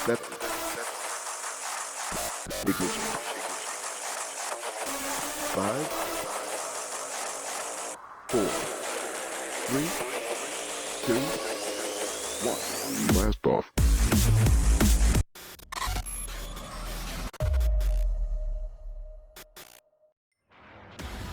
Left. Ignition. 5, 4, 3, 2, 1. Blast off.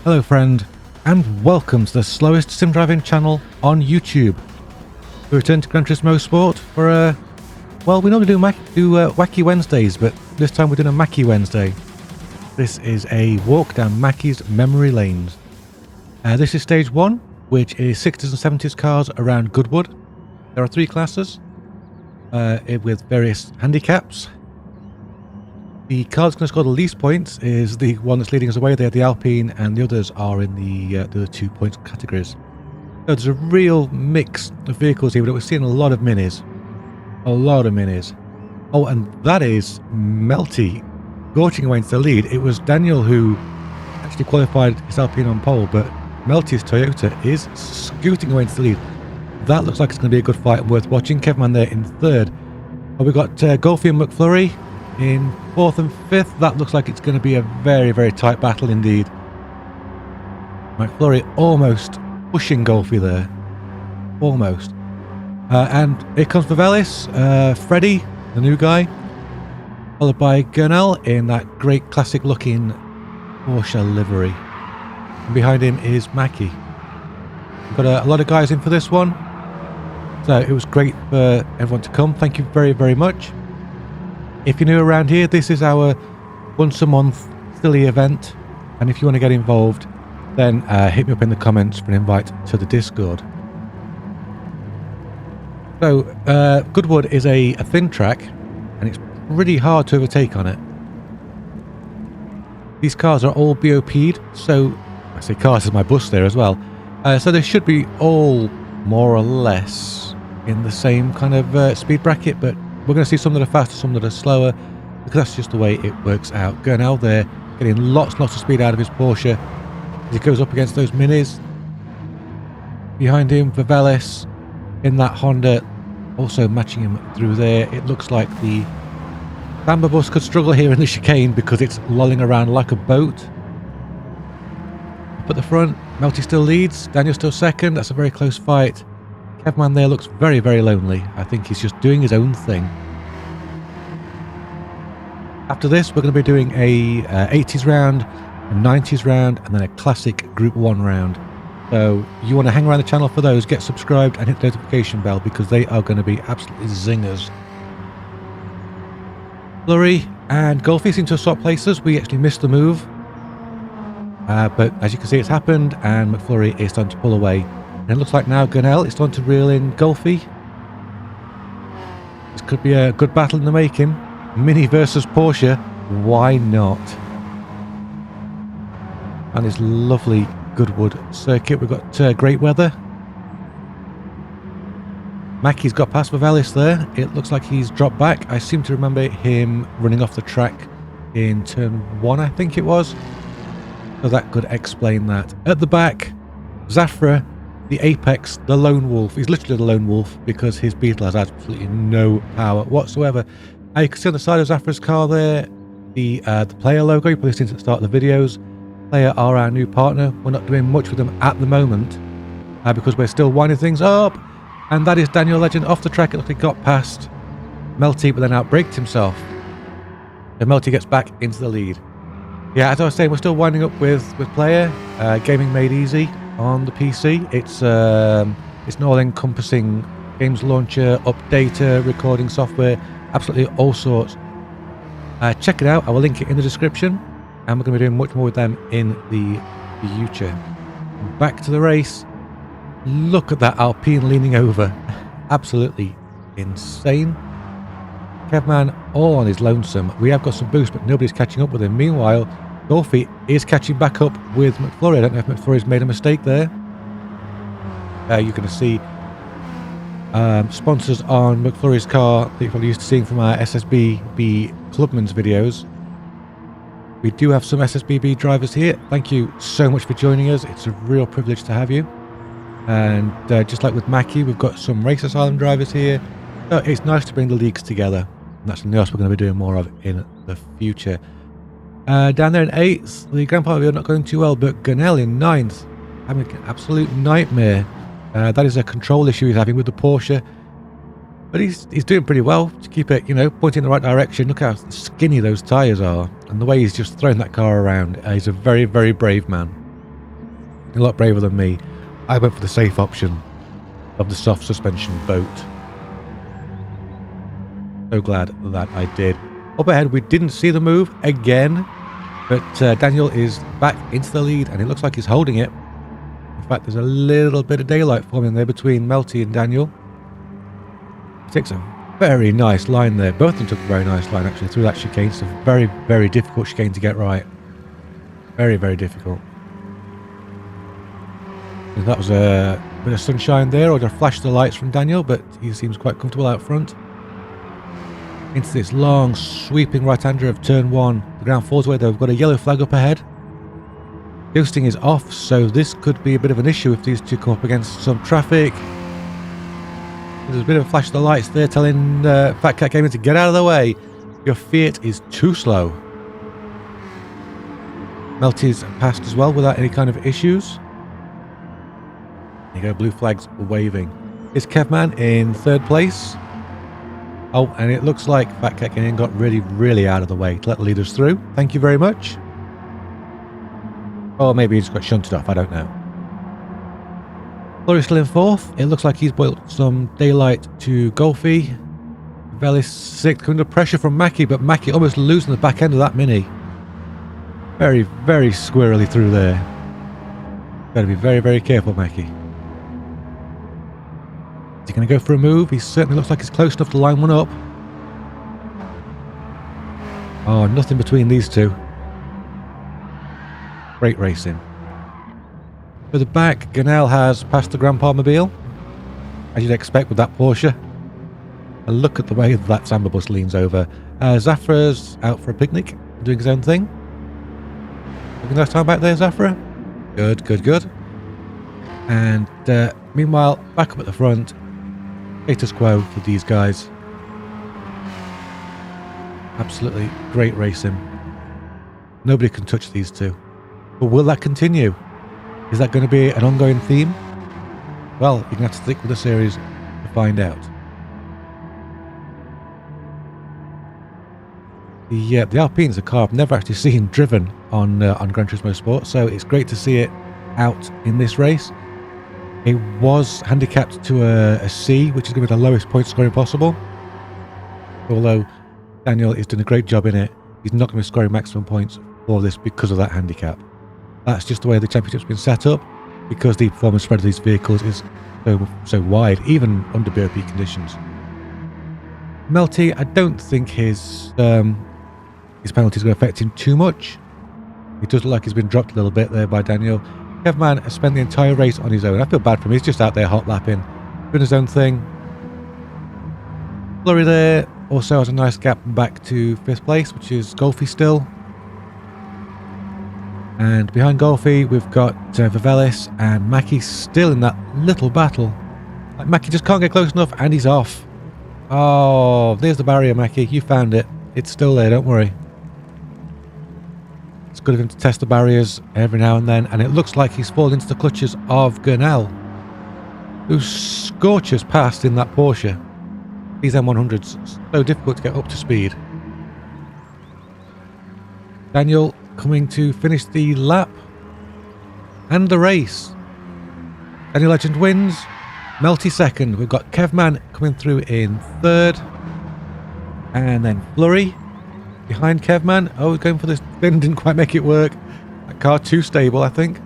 Hello friend, and welcome to the slowest sim driving channel on YouTube. We return to Gran Turismo Sport for well, we normally do Wacky Wednesdays, but this time we're doing a Mackie Wednesday. This is a walk down Mackie's memory lanes. This is stage 1, which is 60s and 70s cars around Goodwood. There are 3 classes with various handicaps. The car that's going to score the least points is the one that's leading us away there, the Alpine, and the others are in the other 2 points categories. So there's a real mix of vehicles here, but we're seeing a lot of minis. A lot of minis. Oh, and that is Melty gorging away into the lead. It was Daniel who actually qualified his Alpine on pole, but Melty's Toyota is scooting away into the lead. That looks like it's going to be a good fight and worth watching. Kevman there in 3rd. Oh, we've got Golfy and McFlurry in 4th and 5th. That looks like it's going to be a very, very tight battle indeed. McFlurry almost pushing Golfy there. Almost. And here comes Vivelis, Freddie, the new guy, followed by Gurnell in that great classic looking Porsche livery. And behind him is Mackie. We've got a lot of guys in for this one. So it was great for everyone to come. Thank you very, very much. If you're new around here, this is our once a month silly event. And if you want to get involved, then hit me up in the comments for an invite to the Discord. So, Goodwood is a thin track, and it's pretty hard to overtake on it. These cars are all BOP'd, so I say cars is my bus there as well. So they should be all more or less in the same kind of speed bracket, but we're going to see some that are faster, some that are slower, because that's just the way it works out. Going out there, getting lots and lots of speed out of his Porsche as he goes up against those minis. Behind him, Vivelis in that Honda, also matching him through there. It looks like the Samba bus could struggle here in the chicane because it's lolling around like a boat. Up at the front, Melty still leads, Daniel still 2nd. That's a very close fight. Kevman there looks very, very lonely. I think he's just doing his own thing. After this, we're going to be doing a 80s round, a 90s round, and then a classic Group 1 round. So you want to hang around the channel for those, get subscribed and hit the notification bell because they are going to be absolutely zingers. Flurry and Golfy seem to have swapped places. We actually missed the move. But as you can see, it's happened and McFlurry is starting to pull away. And it looks like now Gurnell is starting to reel in Golfy. This could be a good battle in the making. Mini versus Porsche. Why not? And this lovely Goodwood circuit. We've got great weather. Mackie's got past Vivelis there. It looks like he's dropped back. I seem to remember him running off the track in turn 1, I think it was. So that could explain that. At the back, Zafra, the Apex, the lone wolf. He's literally the lone wolf because his Beetle has absolutely no power whatsoever. You can see on the side of Zafra's car there the player logo. You probably seen it at the start of the videos. Player are our new partner. We're not doing much with them at the moment because we're still winding things up. And that is Daniel Legend off the track. It looked like he got past Melty, but then outbraked himself. So Melty gets back into the lead. Yeah, as I was saying, we're still winding up with player. Gaming made easy on the PC. It's an all-encompassing games launcher, updater, recording software, absolutely all sorts. Check it out. I will link it in the description. And we're going to be doing much more with them in the future. Back to the race. Look at that Alpine leaning over. Absolutely insane. Kevman all on his lonesome. We have got some boost, but nobody's catching up with him. Meanwhile, Golfy is catching back up with McFlurry. I don't know if McFlurry's made a mistake there. You're going to see sponsors on McFlurry's car that you're probably used to seeing from our SSBB Clubman's videos. We do have some SSBB drivers here. Thank you so much for joining us. It's a real privilege to have you. And just like with Mackie, we've got some race asylum drivers here. So it's nice to bring the leagues together. And that's something else we're going to be doing more of in the future. Down there in 8th, the Grand Party are not going too well, but Gunnell in 9th, having an absolute nightmare. That is a control issue he's having with the Porsche. But he's doing pretty well to keep it, you know, pointing in the right direction. Look how skinny those tyres are. And the way he's just throwing that car around. He's a very, very brave man. A lot braver than me. I went for the safe option of the soft suspension boat. So glad that I did. Up ahead, we didn't see the move again. But Daniel is back into the lead and it looks like he's holding it. In fact, there's a little bit of daylight forming there between Melty and Daniel. He takes a very nice line there. Both of them took a very nice line actually through that chicane. It's a very, very difficult chicane to get right. Very, very difficult. And that was a bit of sunshine there, or just flashed the lights from Daniel, but he seems quite comfortable out front. Into this long, sweeping right-hander of turn 1. The ground falls away though. We've got a yellow flag up ahead. Ghosting is off, so this could be a bit of an issue if these two come up against some traffic. There's a bit of a flash of the lights there telling Fat Cat Gaming to get out of the way. Your Fiat is too slow. Melty's passed as well without any kind of issues. There you go, blue flags waving. Is Kevman in 3rd place. Oh, and it looks like Fat Cat Gaming got really, really out of the way to let the leaders through. Thank you very much. Or maybe he just got shunted off, I don't know. Flurry's still in 4th. It looks like he's built some daylight to Golfy. Velis 6th, coming under pressure from Mackie, but Mackie almost losing the back end of that Mini. Very, very squirrely through there. Got to be very, very careful, Mackie. Is he going to go for a move? He certainly looks like he's close enough to line one up. Oh, nothing between these two. Great racing. For the back, Gunnell has passed the Grandpa Mobile, as you'd expect with that Porsche. And look at the way that Samba bus leans over. Zafra's out for a picnic, doing his own thing. Having a nice time back there, Zafra. Good, good, good. And meanwhile, back up at the front, status quo for these guys. Absolutely great racing. Nobody can touch these two. But will that continue? Is that going to be an ongoing theme? Well, you're going to have to stick with the series to find out. The Alpine is a car I've never actually seen driven on Gran Turismo Sport, so it's great to see it out in this race. It was handicapped to a C, which is going to be the lowest point scoring possible. Although Daniel is doing a great job in it, he's not going to be scoring maximum points for this because of that handicap. That's just the way the championship's been set up, because the performance spread of these vehicles is so wide, even under BOP conditions. Melty, I don't think his penalty is going to affect him too much. It does look like he's been dropped a little bit there by Daniel. Kevman has spent the entire race on his own. I feel bad for him. He's just out there hot lapping, doing his own thing. Flurry there also has a nice gap back to 5th place, which is Golfy still. And behind Golfy, we've got Vivelis and Mackie still in that little battle. Like, Mackie just can't get close enough, and he's off. Oh, there's the barrier, Mackie. You found it. It's still there, don't worry. It's good of him to test the barriers every now and then, and it looks like he's fallen into the clutches of Gunnell, who scorches past in that Porsche. These M100s, so difficult to get up to speed. Daniel coming to finish the lap and the race. Daniel Legend wins. Melty 2nd. We've got Kevman coming through in 3rd. And then Flurry behind Kevman. Oh, we're going for this. Didn't quite make it work. That car too stable, I think.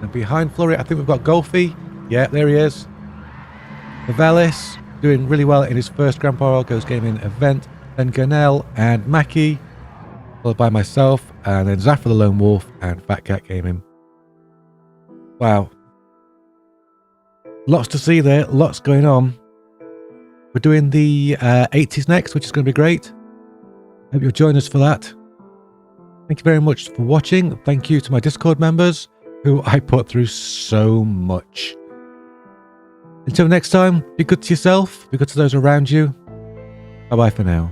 And behind Flurry, I think we've got Golfy. Yeah, there he is. Vivelis doing really well in his first Grandpa Argos Gaming event. Then Gunnell and Mackie, followed by myself, and then Zafra the Lone Wolf and Fat Cat Gaming. Wow. Lots to see there, lots going on. We're doing the 80s next, which is going to be great. Hope you'll join us for that. Thank you very much for watching. Thank you to my Discord members. who I put through so much. Until next time, be good to yourself, be good to those around you. Bye-bye for now.